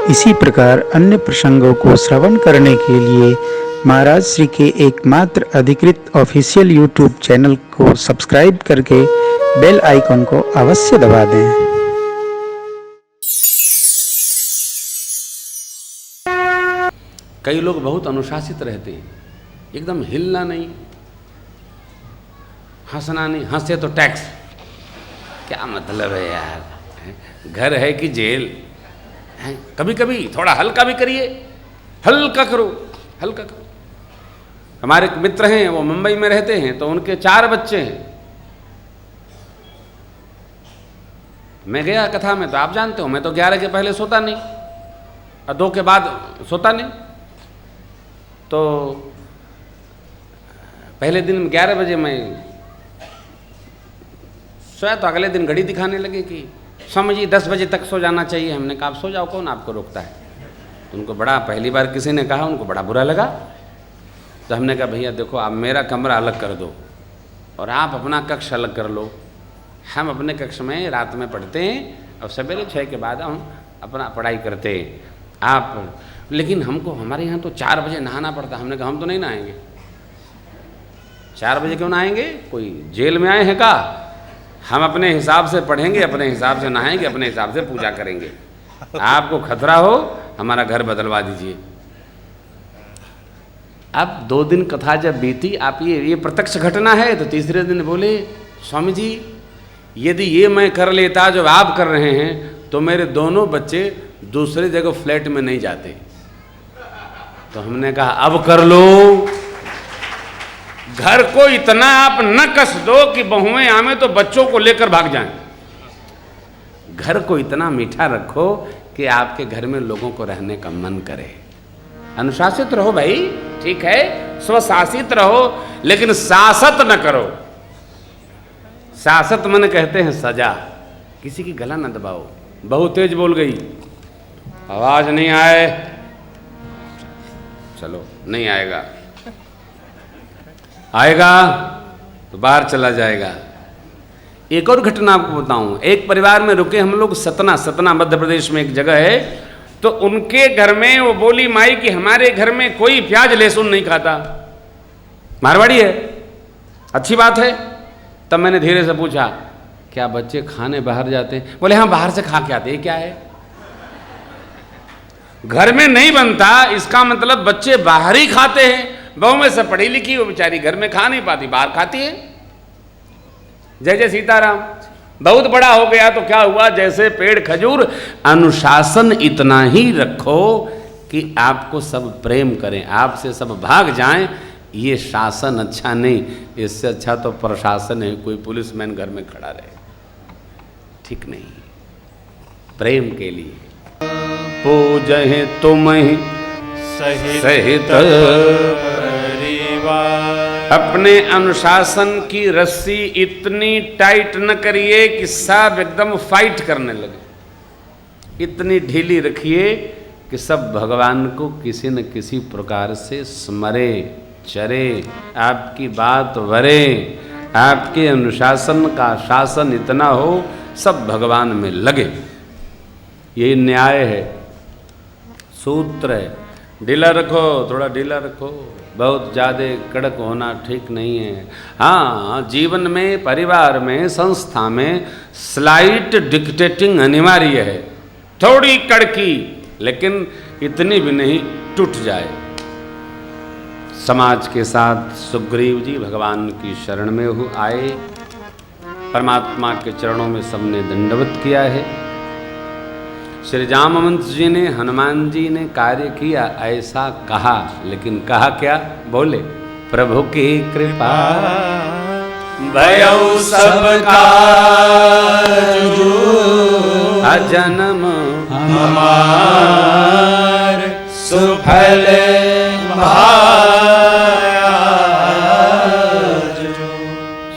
इसी प्रकार अन्य प्रसंगों को श्रवण करने के लिए महाराज श्री के एकमात्र अधिकृत ऑफिशियल यूट्यूब चैनल को सब्सक्राइब करके बेल आइकन को अवश्य दबा दें। कई लोग बहुत अनुशासित रहते हैं, एकदम हिलना नहीं, हंसना नहीं, हंसे तो टैक्स। क्या मतलब है यार, घर है कि जेल है? कभी कभी थोड़ा हल्का भी करिए, हल्का करो, हल्का करो। हमारे एक मित्र हैं, वो मुंबई में रहते हैं, तो उनके 4 बच्चे हैं। मैं गया कथा में, तो आप जानते हो मैं तो 11 के पहले सोता नहीं और 2 के बाद सोता नहीं। तो पहले दिन 11 बजे मैं सोया, तो अगले दिन घड़ी दिखाने लगे कि स्वामी जी 10 बजे तक सो जाना चाहिए। हमने कहा आप सो जाओ, कौन आपको रोकता है। तो उनको बड़ा, पहली बार किसी ने कहा, उनको बड़ा बुरा लगा। तो हमने कहा भैया देखो, आप मेरा कमरा अलग कर दो और आप अपना कक्ष अलग कर लो। हम अपने कक्ष में रात में पढ़ते हैं और सवेरे 6 के बाद हम अपना पढ़ाई करते हैं। आप, लेकिन हमको, हमारे यहाँ तो 4 बजे नहाना पड़ता। हमने कहा हम तो नहीं नहाएंगे। 4 बजे क्यों नहाएंगे? कोई जेल में आए हैं का? हम अपने हिसाब से पढ़ेंगे, अपने हिसाब से नहाएंगे, अपने हिसाब से पूजा करेंगे। आपको खतरा हो, हमारा घर बदलवा दीजिए। अब 2 दिन कथा जब बीती, आप ये प्रत्यक्ष घटना है। तो तीसरे दिन बोले स्वामी जी, यदि ये मैं कर लेता जो आप कर रहे हैं, तो मेरे दोनों बच्चे दूसरी जगह फ्लैट में नहीं जाते। तो हमने कहा अब कर लो। घर को इतना आप न कस दो कि बहुएं आवे तो बच्चों को लेकर भाग जाएं। घर को इतना मीठा रखो कि आपके घर में लोगों को रहने का मन करे। अनुशासित रहो भाई, ठीक है, स्वशासित रहो, लेकिन शासत न करो। शासत मन कहते हैं सजा। किसी की गला न दबाओ। बहुत तेज बोल गई, आवाज नहीं आए, चलो नहीं आएगा, आएगा तो बाहर चला जाएगा। एक और घटना आपको बताऊं। एक परिवार में रुके हम लोग, सतना मध्य प्रदेश में एक जगह है। तो उनके घर में वो बोली माई कि हमारे घर में कोई प्याज लहसुन नहीं खाता। मारवाड़ी है, अच्छी बात है। तब मैंने धीरे से पूछा क्या बच्चे खाने बाहर जाते हैं? बोले हाँ बाहर से खा के आते हैं। क्या है, घर में नहीं बनता, इसका मतलब बच्चे बाहर ही खाते हैं। बहू में से पढ़ी लिखी, वो बेचारी घर में खा नहीं पाती, बाहर खाती है। जय जय सीताराम। बहुत बड़ा हो गया तो क्या हुआ, जैसे पेड़ खजूर। अनुशासन इतना ही रखो कि आपको सब प्रेम करें, आपसे सब भाग जाएं। ये शासन अच्छा नहीं, इससे अच्छा तो प्रशासन है, कोई पुलिसमैन घर में खड़ा रहे, ठीक नहीं। प्रेम के लिए पूजहि तुम्हि सहित परिवार। अपने अनुशासन की रस्सी इतनी टाइट न करिए कि सब एकदम फाइट करने लगे। इतनी ढीली रखिए कि सब भगवान को किसी न किसी प्रकार से स्मरे, चरे, आपकी बात वरे। आपके अनुशासन का शासन इतना हो सब भगवान में लगे। यही न्याय है, सूत्र है। ढीला रखो, थोड़ा ढीला रखो, बहुत ज़्यादा कड़क होना ठीक नहीं है। हाँ, जीवन में, परिवार में, संस्था में स्लाइट डिक्टेटिंग अनिवार्य है। थोड़ी कड़की, लेकिन इतनी भी नहीं टूट जाए। समाज के साथ सुग्रीव जी भगवान की शरण में आए, परमात्मा के चरणों में सबने दंडवत किया है। श्री जामवंत जी ने, हनुमान जी ने कार्य किया ऐसा कहा, लेकिन कहा क्या? बोले प्रभु की कृपा भयउ सब काज, अजन्म हमार सुफल भाज।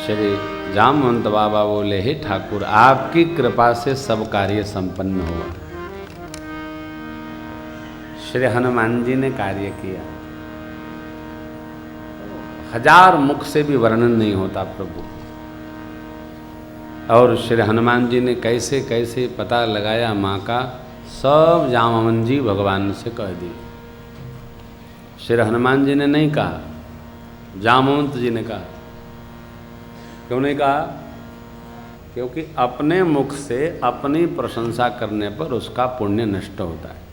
श्री जामवंत बाबा बोले हे ठाकुर, आपकी कृपा से सब कार्य संपन्न हुआ। श्री हनुमान जी ने कार्य किया, 1000 मुख से भी वर्णन नहीं होता प्रभु। और श्री हनुमान जी ने कैसे कैसे पता लगाया माँ का सब जामवन जी भगवान से कह दी। श्री हनुमान जी ने नहीं कहा, जामवंत जी ने कहा। क्यों नहीं कहा? क्योंकि अपने मुख से अपनी प्रशंसा करने पर उसका पुण्य नष्ट होता है।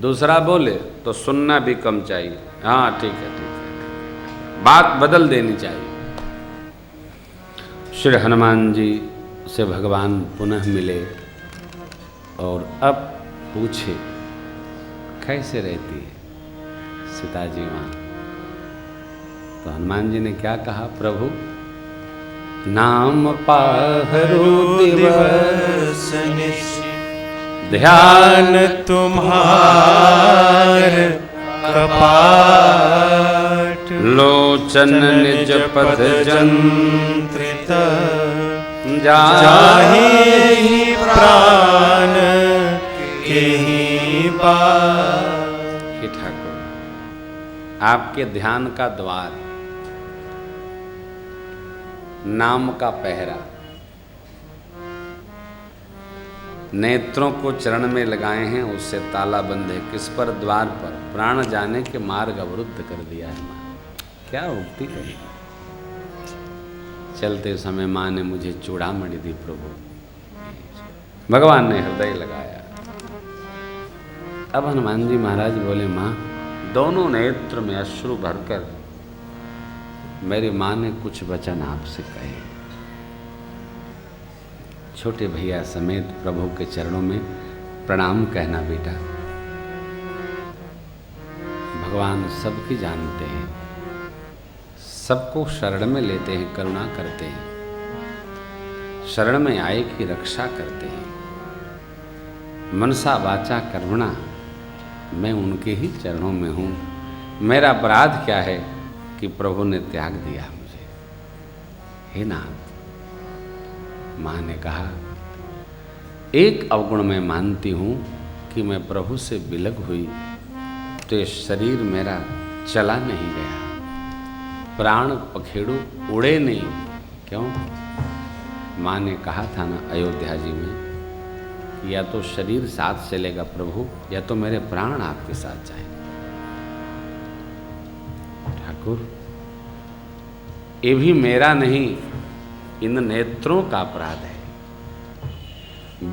दूसरा बोले तो सुनना भी कम चाहिए। हाँ ठीक है, बात बदल देनी चाहिए। श्री हनुमान जी से भगवान पुनः मिले और अब पूछे कैसे रहती है सीता जी वहाँ। तो हनुमान जी ने क्या कहा? प्रभु नाम पाहरु दिवस ध्यान तुम्हार कपाट, लोचन निज पद जंत्रित जाहि प्राण के ही बात। हे ठाकुर, आपके ध्यान का द्वार, नाम का पहरा, नेत्रों को चरण में लगाए हैं, उससे ताला बंद है। किस पर? द्वार पर। प्राण जाने के मार्ग अवरुद्ध कर दिया है माँ। क्या उक्ति करी। चलते समय माँ ने मुझे चूड़ामणि दी प्रभु, भगवान ने हृदय लगाया। अब हनुमान जी महाराज बोले, माँ दोनों नेत्र में अश्रु भरकर मेरी माँ ने कुछ वचन आपसे कहे। छोटे भैया समेत प्रभु के चरणों में प्रणाम कहना बेटा। भगवान सबकी जानते हैं, सबको शरण में लेते हैं, करुणा करते हैं, शरण में आए की रक्षा करते हैं। मनसा वाचा कर्मणा, मैं उनके ही चरणों में हूँ। मेरा अपराध क्या है कि प्रभु ने त्याग दिया मुझे। हे नाथ, माँ ने कहा, एक अवगुण मैं मानती हूँ कि मैं प्रभु से विलग हुई तो ये शरीर मेरा चला नहीं गया, प्राण पखेड़ू उड़े नहीं। क्यों? माँ ने कहा था ना अयोध्या जी में, या तो शरीर साथ चलेगा प्रभु, या तो मेरे प्राण आपके साथ जाएंगे। ठाकुर, ये भी मेरा नहीं, इन नेत्रों का अपराध है।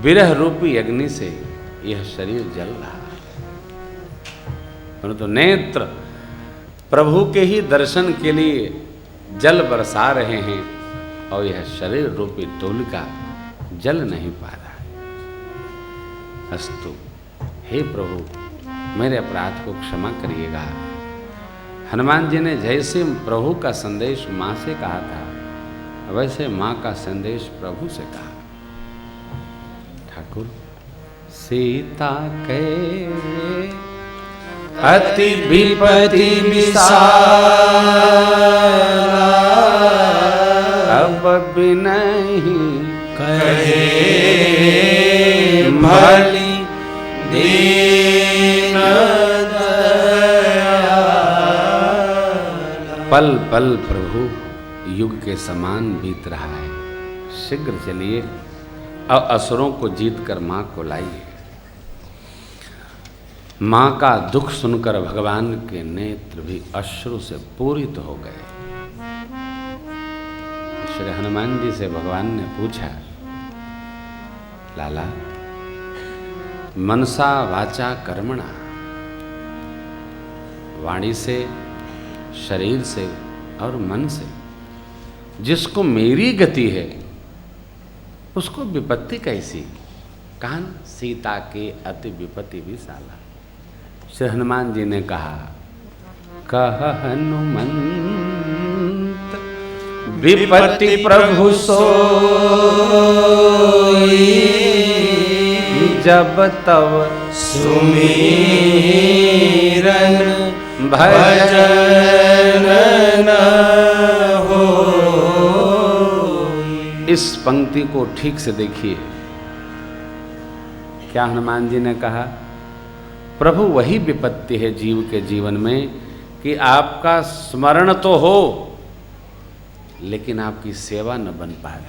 विरह रूपी अग्नि से यह शरीर जल रहा है, परंतु नेत्र प्रभु के ही दर्शन के लिए जल बरसा रहे हैं और यह शरीर रूपी टोलिका जल नहीं पा रहा है। अस्तु, हे प्रभु, मेरे अपराध को क्षमा करिएगा। हनुमान जी ने जैसे प्रभु का संदेश माँ से कहा था, वैसे माँ का संदेश प्रभु से कहा। ठाकुर, सीता के अति विपति विशाला, अब बिनहि कहे भली दीन दयाला। पल पल प्रभु युग के समान बीत रहा है। शीघ्र चलिए और असुरों को जीत कर माँ को लाइए। माँ का दुख सुनकर भगवान के नेत्र भी अश्रु से पूरित हो गए। श्री हनुमान जी से भगवान ने पूछा, लाला, मनसा वाचा कर्मणा, वाणी से, शरीर से और मन से जिसको मेरी गति है उसको विपत्ति कैसी? कान सीता के अति विपत्ति विशाला। श्री हनुमान जी ने कहा, कह हनुमंत विपत्ति प्रभु सोई, जब तब सुमीरन भजन न हो। इस पंक्ति को ठीक से देखिए। क्या हनुमान जी ने कहा? प्रभु वही विपत्ति है जीव के जीवन में कि आपका स्मरण तो हो लेकिन आपकी सेवा न बन पाए।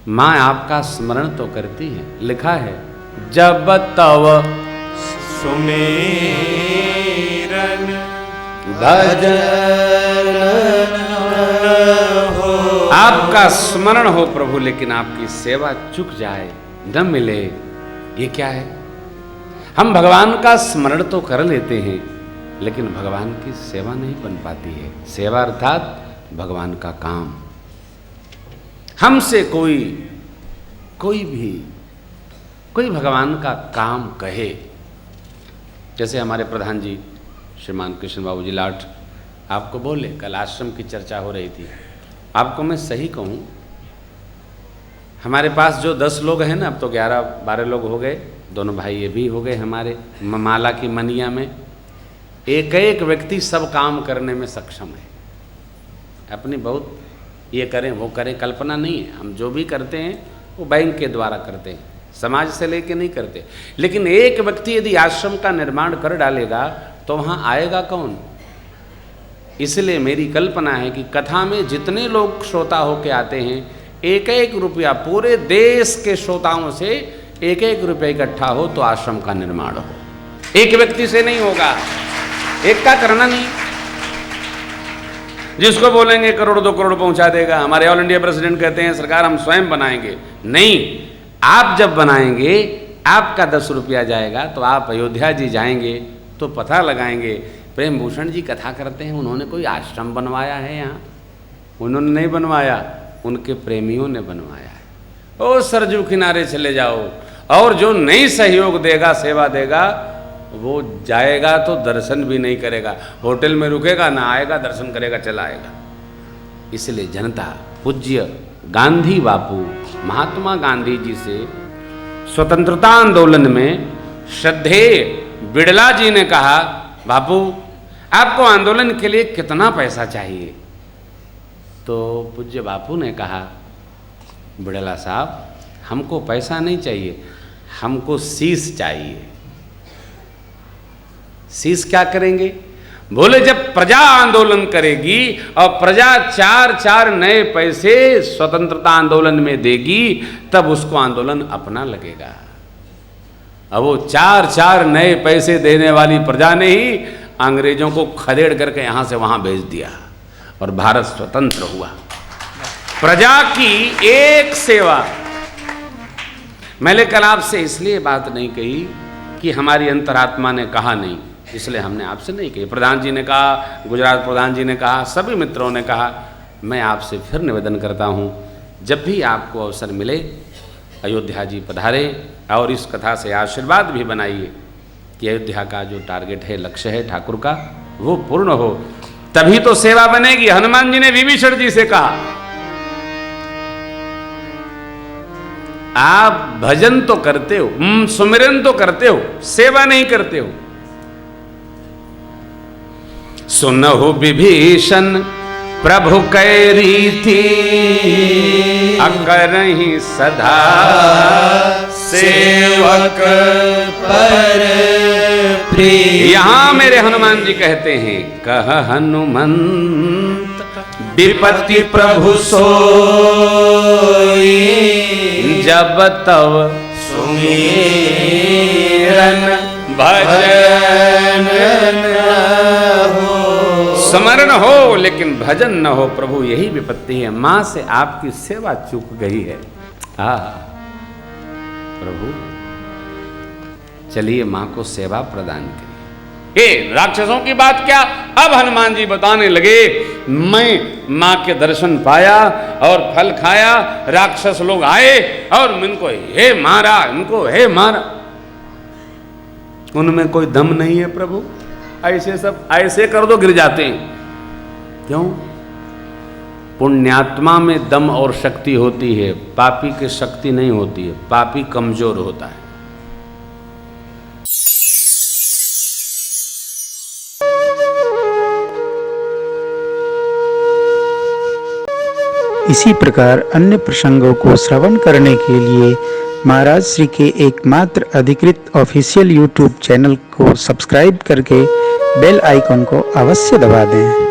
माँ आपका स्मरण तो करती है। लिखा है जब तव सुमेरन भजन हो। आपका स्मरण हो प्रभु, लेकिन आपकी सेवा चुक जाए, न मिले, ये क्या है? हम भगवान का स्मरण तो कर लेते हैं, लेकिन भगवान की सेवा नहीं बन पाती है। सेवा अर्थात भगवान का काम। हमसे कोई भगवान का काम कहे, जैसे हमारे प्रधान जी श्रीमान कृष्ण बाबू जी लाट आपको बोले, कल आश्रम की चर्चा हो रही थी। आपको मैं सही कहूँ, हमारे पास जो 10 लोग हैं ना, अब तो 11-12 लोग हो गए, दोनों भाई ये भी हो गए हमारे माला की मनिया में। एक एक व्यक्ति सब काम करने में सक्षम है। अपनी बहुत ये करें वो करें कल्पना नहीं है। हम जो भी करते हैं वो बैंक के द्वारा करते हैं, समाज से लेके नहीं करते। लेकिन एक व्यक्ति यदि आश्रम का निर्माण कर डालेगा तो वहाँ आएगा कौन? इसलिए मेरी कल्पना है कि कथा में जितने लोग श्रोता होके आते हैं, एक एक रुपया पूरे देश के श्रोताओं से एक एक रुपया इकट्ठा हो तो आश्रम का निर्माण हो। एक व्यक्ति से नहीं होगा, एक का करना नहीं। जिसको बोलेंगे करोड़ 2 करोड़ पहुंचा देगा। हमारे ऑल इंडिया प्रेसिडेंट कहते हैं सरकार हम स्वयं बनाएंगे। नहीं, आप जब बनाएंगे आपका 10 रुपया जाएगा तो आप अयोध्या जी जाएंगे तो पता लगाएंगे प्रेम भूषण जी कथा करते हैं, उन्होंने कोई आश्रम बनवाया है यहाँ? उन्होंने नहीं बनवाया, उनके प्रेमियों ने बनवाया है। ओ सरजू किनारे चले जाओ, और जो नहीं सहयोग देगा, सेवा देगा, वो जाएगा तो दर्शन भी नहीं करेगा, होटल में रुकेगा ना, आएगा दर्शन करेगा, चला आएगा। इसलिए जनता पूज्य गांधी बापू महात्मा गांधी जी से स्वतंत्रता आंदोलन में श्रद्धेय बिड़ला जी ने कहा, बापू आपको आंदोलन के लिए कितना पैसा चाहिए? तो पूज्य बापू ने कहा, बिड़ला साहब हमको पैसा नहीं चाहिए, हमको शीश चाहिए। शीश क्या करेंगे? बोले जब प्रजा आंदोलन करेगी और प्रजा 4-4 नए पैसे स्वतंत्रता आंदोलन में देगी, तब उसको आंदोलन अपना लगेगा। अब वो 4-4 नए पैसे देने वाली प्रजा ने ही अंग्रेजों को खदेड़ करके यहां से वहां भेज दिया और भारत स्वतंत्र हुआ। प्रजा की एक सेवा। मैंने कल आपसे इसलिए बात नहीं कही कि हमारी अंतरात्मा ने कहा नहीं, इसलिए हमने आपसे नहीं कही। प्रधान जी ने कहा, गुजरात प्रधान जी ने कहा, सभी मित्रों ने कहा। मैं आपसे फिर निवेदन करता हूँ, जब भी आपको अवसर मिले अयोध्या जी पधारे और इस कथा से आशीर्वाद भी बनाइए कि अयोध्या का जो टारगेट है, लक्ष्य है ठाकुर का, वो पूर्ण हो, तभी तो सेवा बनेगी। हनुमान जी ने विभीषण जी से कहा, आप भजन तो करते हो, सुमिरन तो करते हो, सेवा नहीं करते हो। सुनहु विभीषण प्रभु कै रीति, अकरहि सदा सेवक पर प्रिय। यहां मेरे हनुमान जी कहते हैं, कह हनुमंत विपत्ति प्रभु सोई, जब तब सुमिरन भजन हो। स्मरण हो लेकिन भजन न हो, प्रभु यही विपत्ति है। मां से आपकी सेवा चूक गई है। प्रभु चलिए मां को सेवा प्रदान करिए। ये राक्षसों की बात क्या, अब हनुमान जी बताने लगे, मैं मां के दर्शन पाया और फल खाया, राक्षस लोग आए और इनको हे मारा, इनको हे मारा। उनमें कोई दम नहीं है प्रभु, ऐसे सब ऐसे कर दो गिर जाते हैं। क्यों? पुण्यात्मा में दम और शक्ति होती है, पापी की शक्ति नहीं होती है, पापी कमजोर होता है। इसी प्रकार अन्य प्रसंगों को श्रवण करने के लिए महाराज श्री के एकमात्र अधिकृत ऑफिशियल YouTube चैनल को सब्सक्राइब करके बेल आइकन को अवश्य दबा दें।